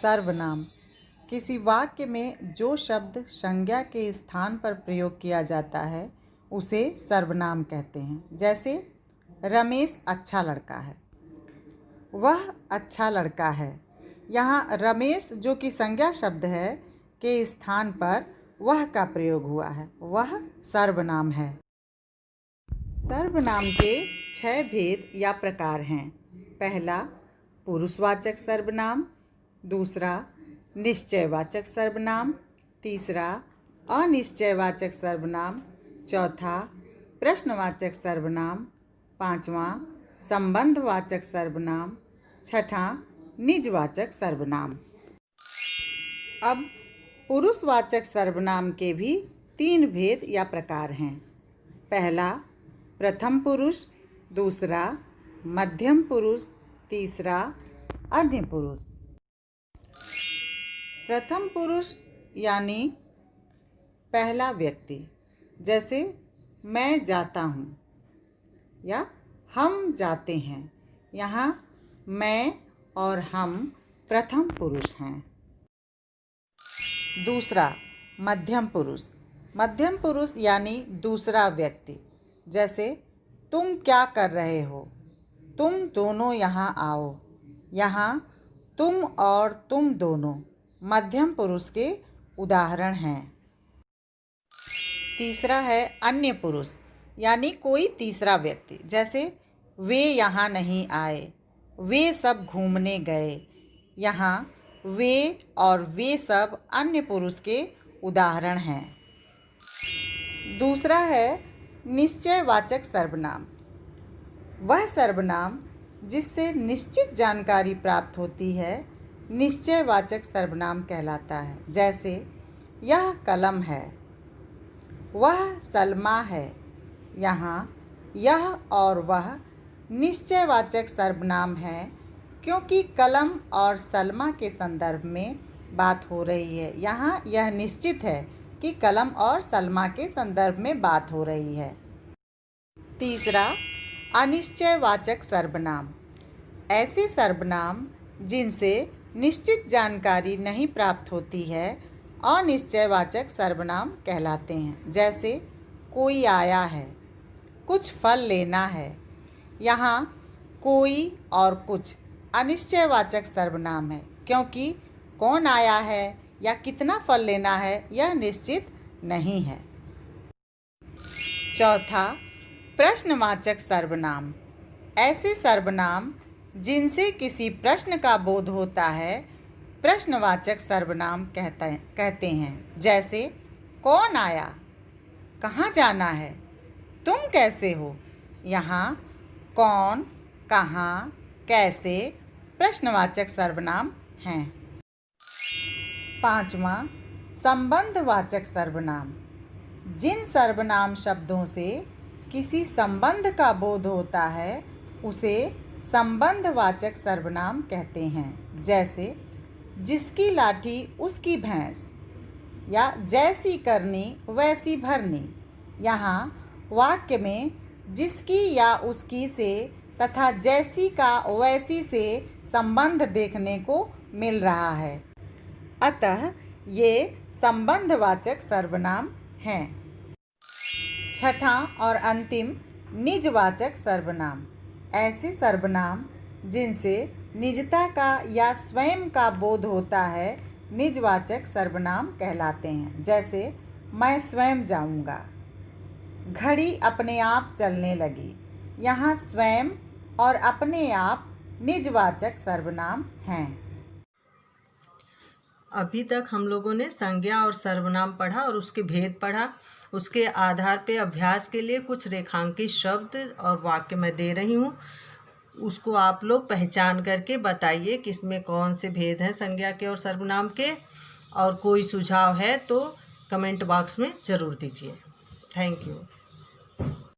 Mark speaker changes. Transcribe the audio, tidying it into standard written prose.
Speaker 1: सर्वनाम किसी वाक्य में जो शब्द संज्ञा के स्थान पर प्रयोग किया जाता है उसे सर्वनाम कहते हैं। जैसे रमेश अच्छा लड़का है, वह अच्छा लड़का है। यहाँ रमेश जो कि संज्ञा शब्द है के स्थान पर वह का प्रयोग हुआ है, वह सर्वनाम है। सर्वनाम के 6 भेद या प्रकार हैं। पहला पुरुषवाचक सर्वनाम, दूसरा निश्चयवाचक सर्वनाम, तीसरा अनिश्चयवाचक सर्वनाम, चौथा प्रश्नवाचक सर्वनाम, पांचवा संबंधवाचक सर्वनाम, छठा निजवाचक सर्वनाम। अब पुरुषवाचक सर्वनाम के भी 3 भेद या प्रकार हैं। पहला प्रथम पुरुष, दूसरा मध्यम पुरुष, तीसरा अन्य पुरुष। प्रथम पुरुष यानी पहला व्यक्ति, जैसे मैं जाता हूँ या हम जाते हैं। यहाँ मैं और हम प्रथम पुरुष हैं। दूसरा मध्यम पुरुष, मध्यम पुरुष यानी दूसरा व्यक्ति, जैसे तुम क्या कर रहे हो, तुम दोनों यहाँ आओ। यहाँ तुम और तुम दोनों मध्यम पुरुष के उदाहरण हैं। तीसरा है अन्य पुरुष यानी कोई तीसरा व्यक्ति, जैसे वे यहाँ नहीं आए, वे सब घूमने गए। यहाँ वे और वे सब अन्य पुरुष के उदाहरण हैं। दूसरा है निश्चयवाचक सर्वनाम, वह सर्वनाम जिससे निश्चित जानकारी प्राप्त होती है निश्चयवाचक सर्वनाम कहलाता है। जैसे यह कलम है, वह सलमा है। यहाँ यह और वह निश्चयवाचक सर्वनाम है क्योंकि कलम और सलमा के संदर्भ में बात हो रही है। यहाँ यह निश्चित है कि कलम और सलमा के संदर्भ में बात हो रही है। तीसरा अनिश्चयवाचक सर्वनाम, ऐसे सर्वनाम जिनसे निश्चित जानकारी नहीं प्राप्त होती है अनिश्चयवाचक सर्वनाम कहलाते हैं। जैसे कोई आया है, कुछ फल लेना है। यहाँ कोई और कुछ अनिश्चयवाचक सर्वनाम है क्योंकि कौन आया है या कितना फल लेना है यह निश्चित नहीं है। चौथा प्रश्नवाचक सर्वनाम, ऐसे सर्वनाम जिनसे किसी प्रश्न का बोध होता है प्रश्नवाचक सर्वनाम कहते हैं। जैसे कौन आया, कहाँ जाना है, तुम कैसे हो। यहाँ कौन, कहाँ, कैसे प्रश्नवाचक सर्वनाम हैं। पांचवा संबंधवाचक सर्वनाम, जिन सर्वनाम शब्दों से किसी संबंध का बोध होता है उसे संबंधवाचक सर्वनाम कहते हैं। जैसे जिसकी लाठी उसकी भैंस या जैसी करनी वैसी भरनी। यहाँ वाक्य में जिसकी या उसकी से तथा जैसी का वैसी से संबंध देखने को मिल रहा है, अतः ये संबंधवाचक सर्वनाम हैं। छठा और अंतिम निजवाचक सर्वनाम, ऐसे सर्वनाम जिनसे निजता का या स्वयं का बोध होता है निजवाचक सर्वनाम कहलाते हैं। जैसे मैं स्वयं जाऊंगा, घड़ी अपने आप चलने लगी। यहाँ स्वयं और अपने आप निजवाचक सर्वनाम हैं।
Speaker 2: अभी तक हम लोगों ने संज्ञा और सर्वनाम पढ़ा और उसके भेद पढ़ा। उसके आधार पे अभ्यास के लिए कुछ रेखांकित शब्द और वाक्य मैं दे रही हूँ, उसको आप लोग पहचान करके बताइए कि इसमें कौन से भेद हैं संज्ञा के और सर्वनाम के। और कोई सुझाव है तो कमेंट बॉक्स में ज़रूर दीजिए। Thank you.